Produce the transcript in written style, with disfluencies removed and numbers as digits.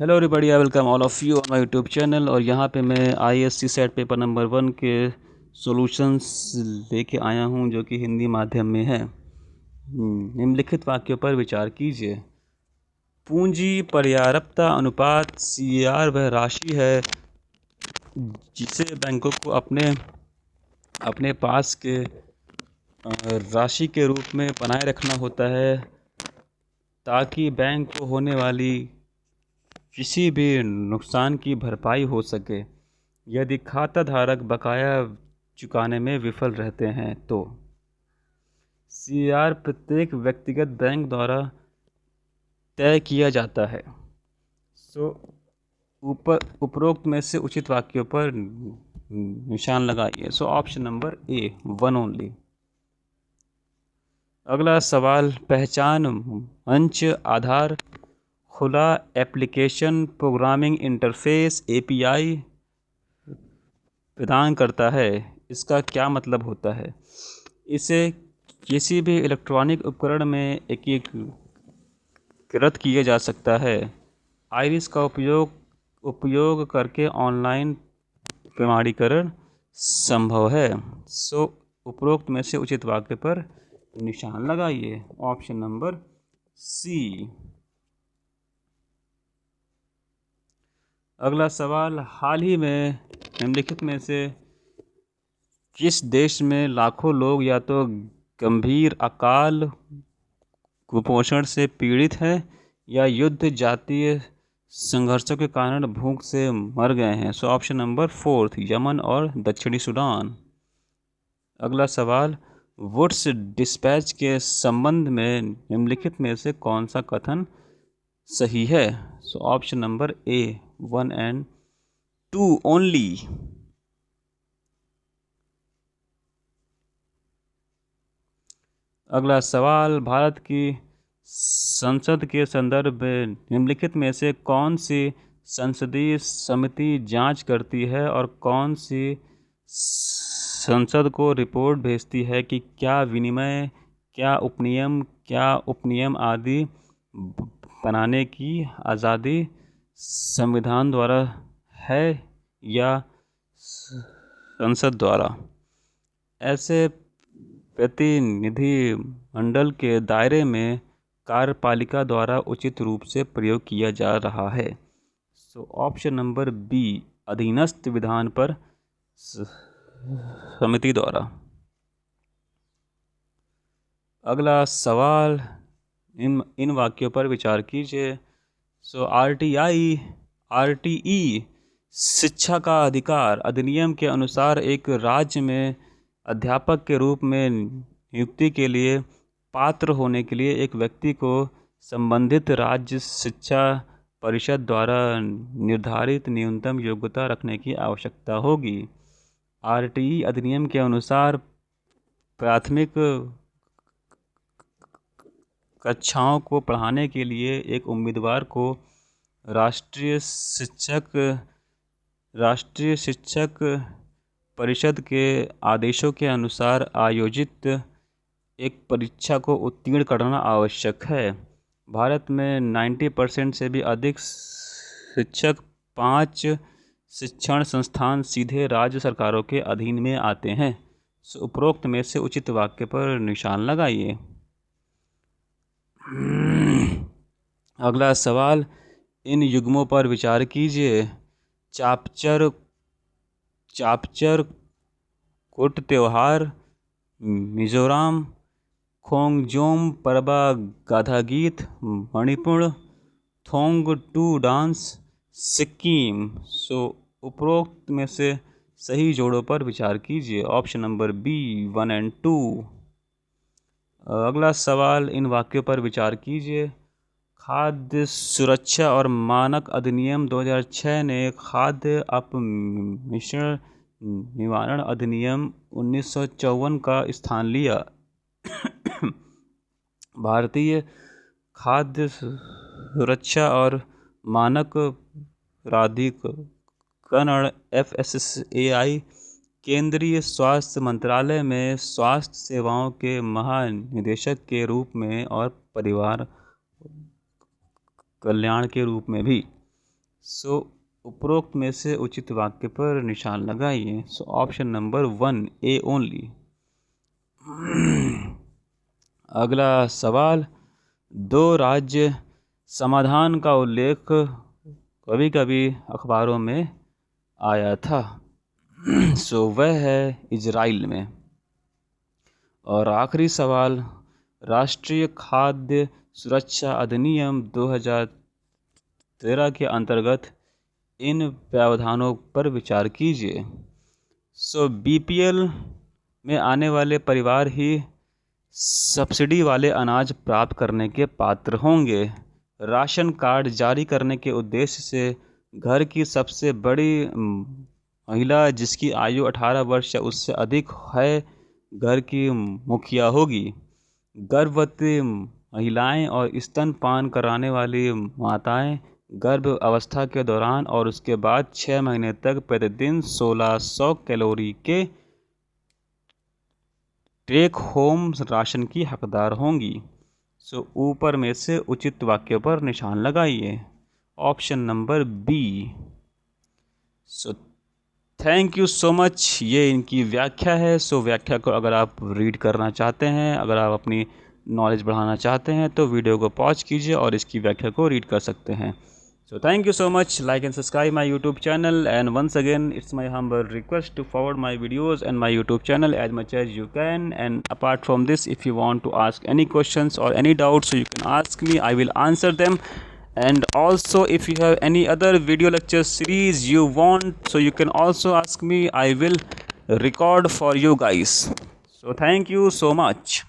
Hello everybody, I welcome all of you on my YouTube channel. और यहाँ पे मैं आईएससी सेट पेपर नंबर 1 के सॉल्यूशंस लेके आया हूँ जो कि हिंदी माध्यम में है। निम्नलिखित वाक्यों पर विचार कीजिए। पूंजी पर्याप्तता अनुपात CAR वह राशि है जिसे बैंकों को अपने पास के राशि के रूप में बनाए रखना होता है ताकि बैंक को होने वाली किसी भी नुकसान की भरपाई हो सके। यदि खाता धारक बकाया चुकाने में विफल रहते हैं तो CAR प्रत्येक व्यक्तिगत बैंक द्वारा तय किया जाता है। उपरोक्त में से उचित वाक्यों पर निशान लगाइए। Option number A, 1 only. अगला सवाल, पहचान मंच आधार खुला एप्लीकेशन प्रोग्रामिंग इंटरफेस API प्रदान करता है। इसका क्या मतलब होता है? इसे किसी भी इलेक्ट्रॉनिक उपकरण में एकीकृत किया जा सकता है। आइरिस का उपयोग करके ऑनलाइन प्रमाणीकरण संभव है। उपरोक्त में से उचित वाक्य पर निशान लगाइए। Option number C. अगला सवाल, हाल ही में निम्नलिखित में से किस देश में लाखों लोग या तो गंभीर अकाल कुपोषण से पीड़ित हैं या युद्ध जातीय संघर्षों के कारण भूख से मर गए हैं? ऑप्शन नंबर 4, यमन और दक्षिणी सूडान। अगला सवाल, वुड्स डिस्पैच के संबंध में निम्नलिखित में से कौन सा कथन सही है? Option number A, 1 and 2 only. अगला सवाल, भारत की संसद के संदर्भ में निम्नलिखित में से कौन सी संसदीय समिति जांच करती है और कौन सी संसद को रिपोर्ट भेजती है कि क्या विनिमय, क्या उपनियम आदि बनाने की आज़ादी संविधान द्वारा है या संसद द्वारा? ऐसे प्रतिनिधि मंडल के दायरे में कार्यपालिका द्वारा उचित रूप से प्रयोग किया जा रहा है। ऑप्शन नंबर बी, अधीनस्थ विधान पर समिति द्वारा। अगला सवाल, इन वाक्यों पर विचार कीजिए। RTE शिक्षा का अधिकार अधिनियम के अनुसार एक राज्य में अध्यापक के रूप में नियुक्ति के लिए पात्र होने के लिए एक व्यक्ति को संबंधित राज्य शिक्षा परिषद द्वारा निर्धारित न्यूनतम योग्यता रखने की आवश्यकता होगी। RTE अधिनियम के अनुसार प्राथमिक कक्षाओं को पढ़ाने के लिए एक उम्मीदवार को राष्ट्रीय शिक्षक परिषद के आदेशों के अनुसार आयोजित एक परीक्षा को उत्तीर्ण करना आवश्यक है। भारत में 90% से भी अधिक शिक्षक 5 शिक्षण संस्थान सीधे राज्य सरकारों के अधीन में आते हैं। उपरोक्त में से उचित वाक्य पर निशान लगाइए। अगला सवाल, इन युग्मों पर विचार कीजिए। चापचर कुट त्योहार मिजोरम, खोंगजोम परबा गाथा गीत मणिपुर, थोंग टू डांस सिक्किम। उपरोक्त में से सही जोड़ों पर विचार कीजिए। Option number B, 1 and 2। अगला सवाल, इन वाक्यों पर विचार कीजिए। खाद्य सुरक्षा और मानक अधिनियम 2006 ने खाद्य अपमिश्रण निवारण अधिनियम 1954 का स्थान लिया। भारतीय खाद्य सुरक्षा और मानक प्राधिकरण FSSAI केंद्रीय स्वास्थ्य मंत्रालय में स्वास्थ्य सेवाओं के महानिदेशक के रूप में और परिवार कल्याण के रूप में भी सो उपरोक्त में से उचित वाक्य पर निशान लगाइए। So option number 1 A only. अगला सवाल, दो राज्य समाधान का उल्लेख कभी कभी अखबारों में आया था। सो वह है इजराइल में। और आखिरी सवाल, राष्ट्रीय खाद्य सुरक्षा अधिनियम 2013 के अंतर्गत इन प्रावधानों पर विचार कीजिए। सो बीपीएल में आने वाले परिवार ही सब्सिडी वाले अनाज प्राप्त करने के पात्र होंगे। राशन कार्ड जारी करने के उद्देश्य से घर की सबसे बड़ी महिला जिसकी आयु 18 वर्ष या उससे अधिक है घर की मुखिया होगी। गर्भवती महिलाएं और स्तनपान कराने वाली माताएं गर्भ अवस्था के दौरान और उसके बाद 6 महीने तक प्रतिदिन 1600 कैलोरी के टेक होम राशन की हकदार होंगी। सो ऊपर में से उचित वाक्य पर निशान लगाइए। Option number B. So thank you so much. ये इनकी व्याख्या है। सो व्याख्या को अगर आप रीड करना चाहते हैं, अगर आप अपनी नॉलेज बढ़ाना चाहते हैं तो वीडियो को पॉज कीजिए और इसकी व्याख्या को रीड कर सकते हैं। So thank you so much. Like and subscribe my YouTube channel, and once again it's my humble request to forward my videos and my YouTube channel as much as you can. And apart from this, if you want to ask any questions or any doubts, so you can ask me, I will answer them. And also if you have any other video lecture series you want, so you can also ask me, I will record for you guys. So thank you so much.